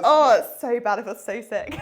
Oh, it's so bad. I feel so sick.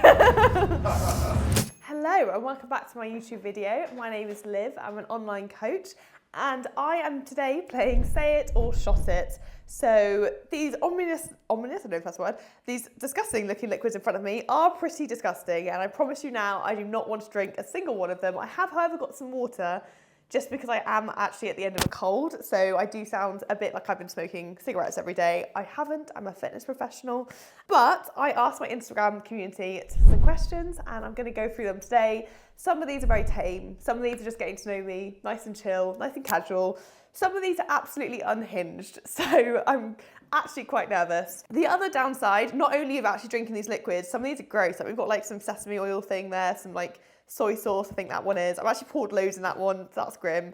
Hello and welcome back to my YouTube video. My name is Liv. I'm an online coach and I am today playing Say It or Shot It. So these ominous, I don't know if that's a word, these disgusting looking liquids in front of me are pretty disgusting, and I promise you now I do not want to drink a single one of them. I have, however, got some water just because I am actually at the end of a cold, so I do sound a bit like I've been smoking cigarettes every day. I haven't, I'm a fitness professional, but I asked my Instagram community some questions and I'm gonna go through them today. Some of these are very tame, some of these are just getting to know me, nice and chill, nice and casual. Some of these are absolutely unhinged, so I'm actually quite nervous. The other downside, not only of actually drinking these liquids, some of these are gross. Like we've got like some sesame oil thing there, some like soy sauce, I think that one is. I've actually poured loads in that one, so that's grim.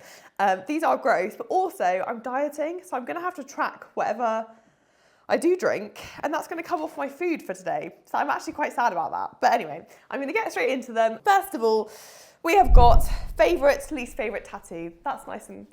These are gross, but also I'm dieting, so I'm gonna have to track whatever I do drink, and that's gonna come off my food for today. So I'm actually quite sad about that. But anyway, I'm gonna get straight into them. First of all, we have got favourite, least favourite tattoo. That's nice and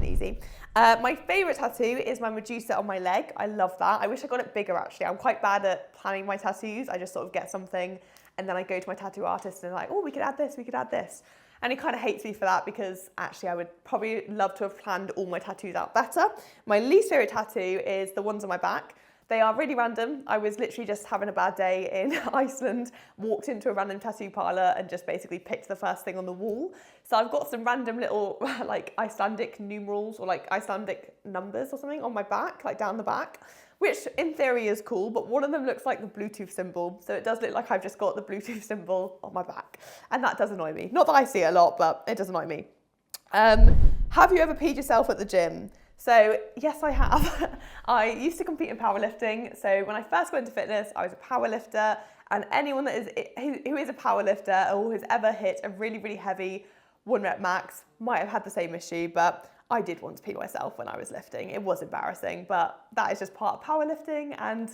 easy. My favourite tattoo is my Medusa on my leg. I love that. I wish I got it bigger actually. I'm quite bad at planning my tattoos. I just sort of get something and then I go to my tattoo artist and they're like, oh, we could add this, we could add this. And he kind of hates me for that because actually I would probably love to have planned all my tattoos out better. My least favourite tattoo is the ones on my back. They are really random. I was literally just having a bad day in Iceland, walked into a random tattoo parlour and just basically picked the first thing on the wall. So I've got some random little like Icelandic numerals or like Icelandic numbers or something on my back, like down the back, which in theory is cool, but one of them looks like the Bluetooth symbol. So it does look like I've just got the Bluetooth symbol on my back. And that does annoy me. Not that I see it a lot, but it does annoy me. Have you ever peed yourself at the gym? So yes, I have. I used to compete in powerlifting. So when I first got into fitness, I was a powerlifter, and anyone that is who is a powerlifter or has ever hit a really, really heavy 1 rep max might have had the same issue, but I did want to pee myself when I was lifting. It was embarrassing, but that is just part of powerlifting and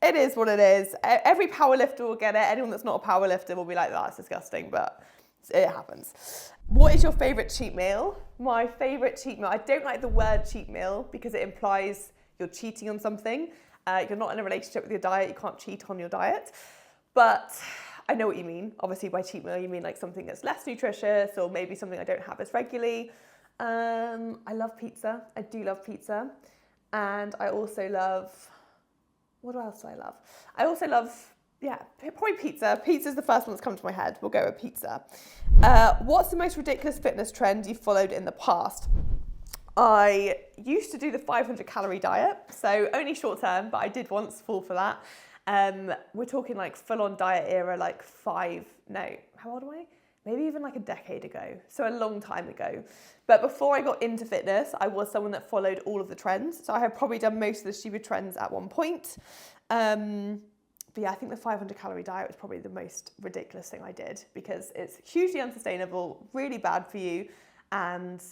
it is what it is. Every powerlifter will get it. Anyone that's not a powerlifter will be like, that's disgusting, but it happens. What is your favourite cheat meal? My favourite cheat meal, I don't like the word cheat meal because it implies you're cheating on something. You're not in a relationship with your diet, you can't cheat on your diet. But I know what you mean. Obviously by cheat meal, you mean like something that's less nutritious or maybe something I don't have as regularly. I love pizza. I do love pizza. And I also love, what else do I love? I also love, yeah, probably pizza. Pizza's the first one that's come to my head. We'll go with pizza. What's the most ridiculous fitness trend you've followed in the past? I used to do the 500 calorie diet, so only short term, but I did once fall for that. We're talking like full on diet era, like how old am I? Maybe even like a decade ago, so a long time ago. But before I got into fitness, I was someone that followed all of the trends. So I have probably done most of the stupid trends at one point. But yeah, I think the 500 calorie diet was probably the most ridiculous thing I did because it's hugely unsustainable, really bad for you, and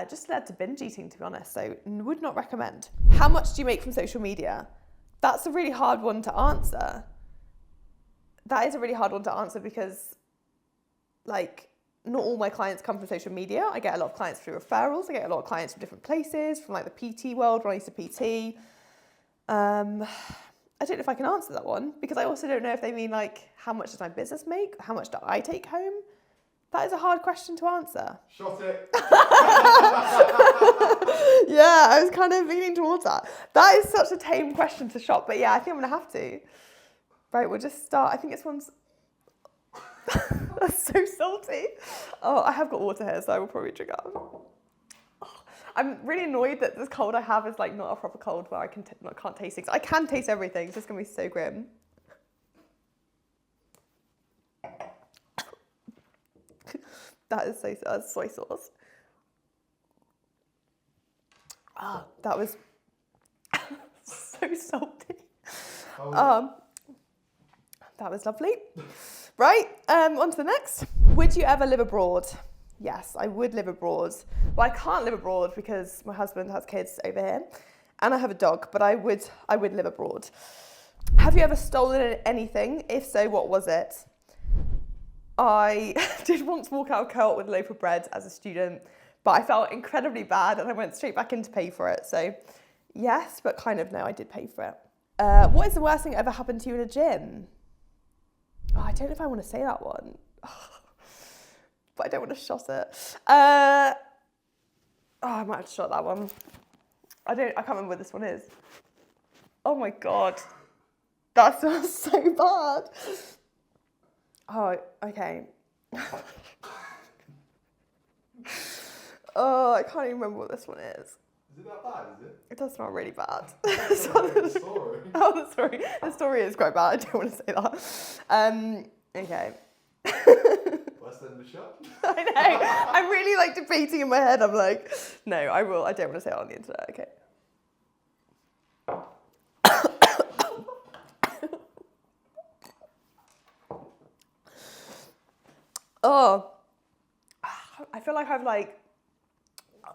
just led to binge eating, to be honest. So would not recommend. How much do you make from social media? That's a really hard one to answer. That is a really hard one to answer because like not all my clients come from social media. I get a lot of clients through referrals. I get a lot of clients from different places, from like the PT world when I used to PT. I don't know if I can answer that one because I also don't know if they mean like how much does my business make? How much do I take home? That is a hard question to answer. Shot it. Yeah, I was kind of leaning towards that. That is such a tame question to shot, but yeah, I think I'm gonna have to. Right, we'll just start. I think this one's that's so salty. Oh, I have got water here, so I will probably drink out. Oh, I'm really annoyed that this cold I have is like not a proper cold where I can't taste things. I can taste everything. It's just gonna be so grim. That's soy sauce. Ah, that was so salty. That was lovely. Right, on to the next. Would you ever live abroad? Yes, I would live abroad. Well, I can't live abroad because my husband has kids over here and I have a dog, but I would live abroad. Have you ever stolen anything? If so, what was it? I did once walk out of co-op with a loaf of bread as a student, but I felt incredibly bad and I went straight back in to pay for it. So yes, but kind of no, I did pay for it. What is the worst thing that ever happened to you in a gym? Oh, I don't know if I want to say that one. But I don't want to shot it. I might have to shot that one. I can't remember what this one is. Oh my God. That smells so bad. Oh, okay. Oh, I can't even remember what this one is. Is it that bad, is it? It does smell really bad. The story. Oh, the story is quite bad. I don't want to say that. Okay. Worse than the shot? I know. I'm really like debating in my head. I'm like, no, I don't want to say that on the internet. Okay. Oh, I feel like I've like,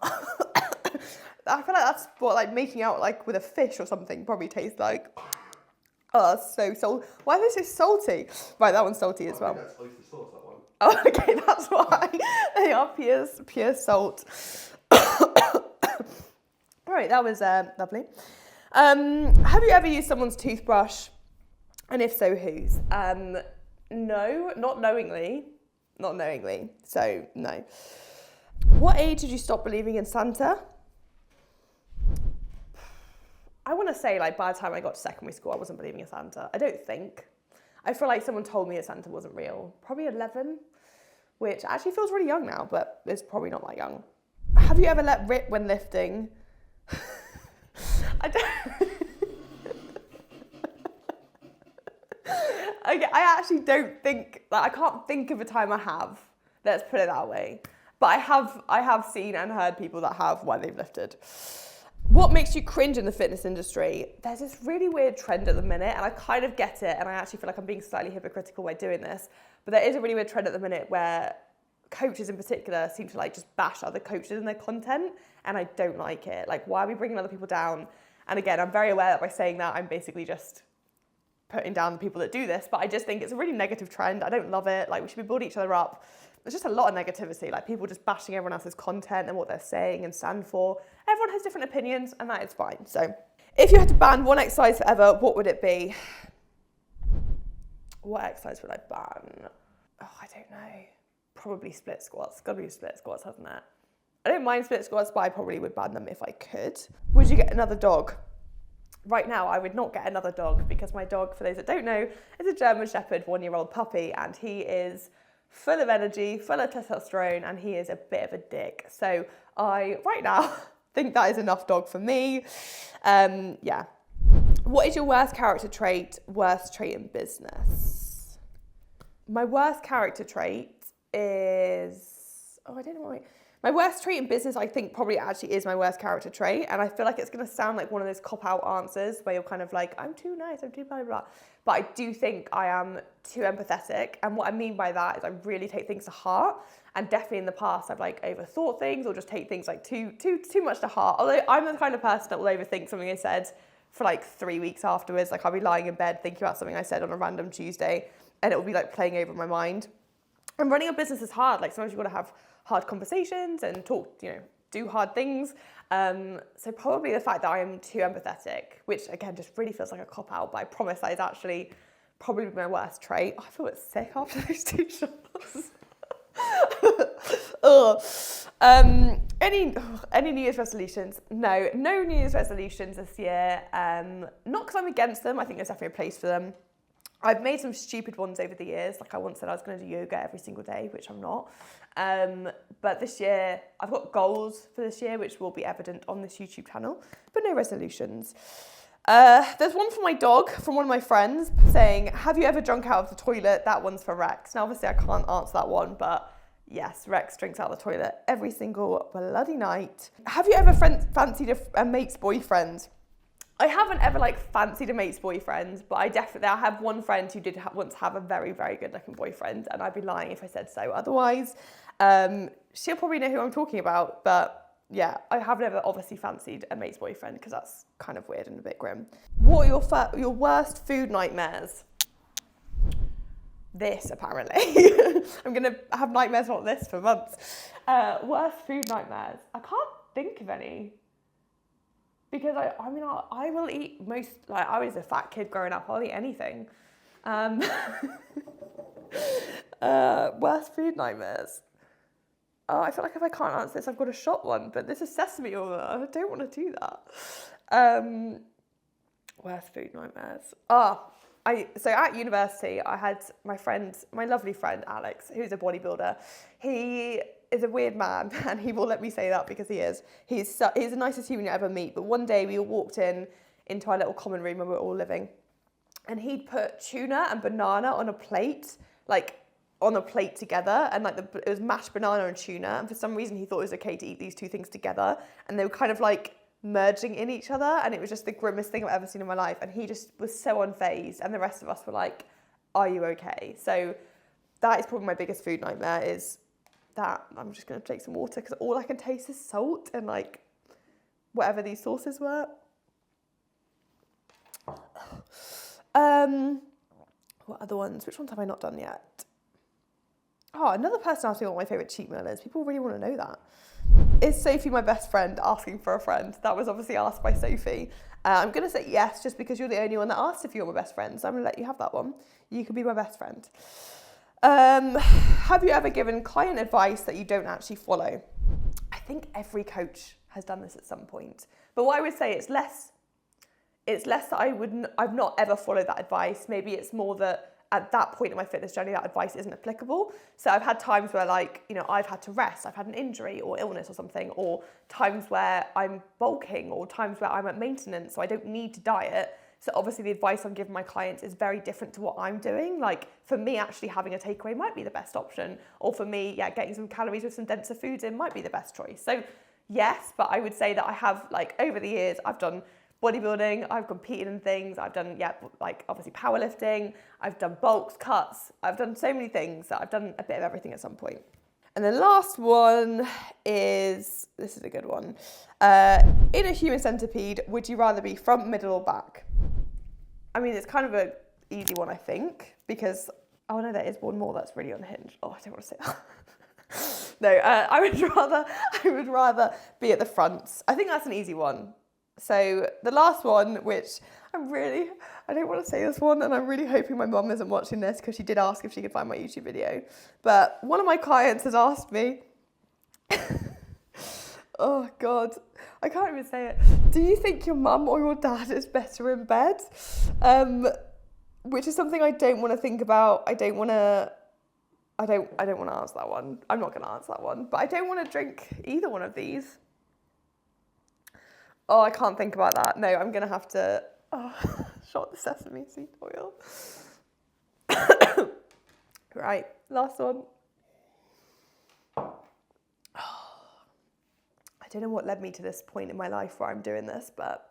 I feel like that's what like making out like with a fish or something probably tastes like. Oh, that's so salty. Why are they so salty? Right, that one's salty as well. I think that's oyster sauce, that one. Oh, okay, that's why. They are pure salt. Right, that was lovely. Have you ever used someone's toothbrush? And if so, whose? No, not knowingly. Not knowingly, so no. What age did you stop believing in Santa? I want to say like by the time I got to secondary school, I wasn't believing in Santa. I don't think. I feel like someone told me that Santa wasn't real. Probably 11, which actually feels really young now, but it's probably not that young. Have you ever let rip when lifting? I don't... Okay, I actually don't think, like, I can't think of a time I have. Let's put it that way. But I have seen and heard people that have when they've lifted. What makes you cringe in the fitness industry? There's this really weird trend at the minute, and I kind of get it, and I actually feel like I'm being slightly hypocritical by doing this, but there is a really weird trend at the minute where coaches in particular seem to like just bash other coaches in their content, and I don't like it. Like, why are we bringing other people down? And again, I'm very aware that by saying that, I'm basically just putting down the people that do this, but I just think it's a really negative trend. I don't love it. Like, we should be building each other up. There's just a lot of negativity, like people just bashing everyone else's content and what they're saying and stand for. Everyone has different opinions, and that is fine. So if you had to ban one exercise forever, what would it be? What exercise would I ban? Oh, I don't know. Probably split squats. It's got to be split squats, hasn't it? I don't mind split squats, but I probably would ban them if I could. Would you get another dog? Right now, I would not get another dog because my dog, for those that don't know, is a German Shepherd 1-year-old puppy, and he is full of energy, full of testosterone, and he is a bit of a dick. So I, right now, think that is enough dog for me. Yeah. What is your worst character trait, worst trait in business? My worst character trait is, I don't know what my worst trait in business, I think probably actually is my worst character trait. And I feel like it's going to sound like one of those cop-out answers where you're kind of like, I'm too nice, I'm too blah, blah, blah. But I do think I am too empathetic. And what I mean by that is I really take things to heart. And definitely in the past, I've like overthought things or just take things like too much to heart. Although I'm the kind of person that will overthink something I said for like 3 weeks afterwards. Like I'll be lying in bed thinking about something I said on a random Tuesday and it will be like playing over my mind. And running a business is hard. Like sometimes you've got to have hard conversations and talk, do hard things. So probably the fact that I am too empathetic, which again just really feels like a cop-out, but I promise that is actually probably my worst trait. Oh, I feel a bit sick after those 2 shots. Any New Year's resolutions? No New Year's resolutions this year. Not because I'm against them. I think there's definitely a place for them. I've made some stupid ones over the years. Like I once said I was going to do yoga every single day, which I'm not. But this year, I've got goals for this year, which will be evident on this YouTube channel, but no resolutions. There's one for my dog from one of my friends saying, have you ever drunk out of the toilet? That one's for Rex. Now, obviously I can't answer that one, but yes, Rex drinks out of the toilet every single bloody night. Have you ever fancied a mate's boyfriend? I haven't ever fancied a mate's boyfriend, but I have one friend who did once have a very, very good looking boyfriend, and I'd be lying if I said so otherwise. She'll probably know who I'm talking about, but yeah, I have never obviously fancied a mate's boyfriend because that's kind of weird and a bit grim. What are your worst food nightmares? This, apparently. I'm going to have nightmares like this for months. Worst food nightmares. I can't think of any. Because I will eat most, like I was a fat kid growing up, I'll eat anything. Worst food nightmares. Oh, I feel like if I can't answer this, I've got a shot one, but this is sesame oil. I don't want to do that. Worst food nightmares. So at university, I had my lovely friend Alex, who's a bodybuilder. He is a weird man, and he will let me say that because he is. He's the nicest human you ever meet. But one day we all walked into our little common room where we were all living, and he'd put tuna and banana on a plate, together, and it was mashed banana and tuna. And for some reason, he thought it was okay to eat these two things together, and they were kind of like merging in each other, and it was just the grimmest thing I've ever seen in my life. And he just was so unfazed, and the rest of us were like, "Are you okay?" So that is probably my biggest food nightmare, is that I'm just going to take some water because all I can taste is salt and like whatever these sauces were. What other ones? Which ones have I not done yet? Oh, another person asked me what my favourite cheat meal is. People really want to know that. Is Sophie my best friend? Asking for a friend. That was obviously asked by Sophie. I'm going to say yes, just because you're the only one that asked if you're my best friend. So I'm going to let you have that one. You could be my best friend. Have you ever given client advice that you don't actually follow? I think every coach has done this at some point. But what I would say, it's less that I've not ever followed that advice. Maybe it's more that at that point in my fitness journey, that advice isn't applicable. So I've had times where I've had to rest, I've had an injury or illness or something, or times where I'm bulking, or times where I'm at maintenance, so I don't need to diet. So obviously the advice I'm giving my clients is very different to what I'm doing. Like for me, actually having a takeaway might be the best option. Or for me, getting some calories with some denser foods in might be the best choice. So yes, but I would say that I have, over the years, I've done bodybuilding, I've competed in things, I've done, obviously powerlifting, I've done bulks, cuts, I've done so many things that I've done a bit of everything at some point. And the last one is, this is a good one. In a human centipede, would you rather be front, middle or back? I mean, it's kind of an easy one, I think, because, oh no, there is one more that's really unhinged. Oh, I don't want to say that. No, I would rather be at the front. I think that's an easy one. So the last one, which I don't want to say this one, and I'm really hoping my mum isn't watching this because she did ask if she could find my YouTube video. But one of my clients has asked me, oh God, I can't even say it. Do you think your mum or your dad is better in bed? Which is something I don't want to think about. I don't want to answer that one. I'm not going to answer that one. But I don't want to drink either one of these. Oh, I can't think about that. No, I'm going to have to shot the sesame seed oil. Right, last one. I don't know what led me to this point in my life where I'm doing this, but...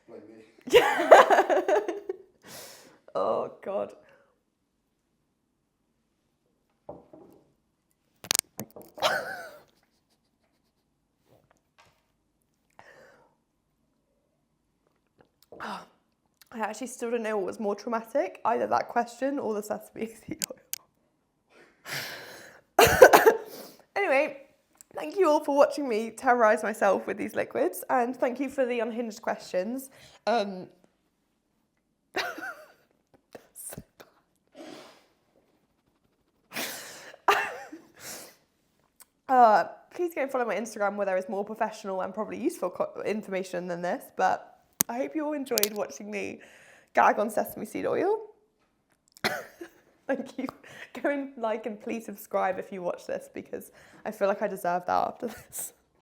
Like me. Yeah. Oh, God. I actually still don't know what was more traumatic, either that question or the sesame seed oil. Anyway, thank you all for watching me terrorise myself with these liquids, and thank you for the unhinged questions. So bad. Please go and follow my Instagram, where there is more professional and probably useful information than this, but I hope you all enjoyed watching me gag on sesame seed oil. Thank you. Go and like and please subscribe if you watch this, because I feel like I deserve that after this.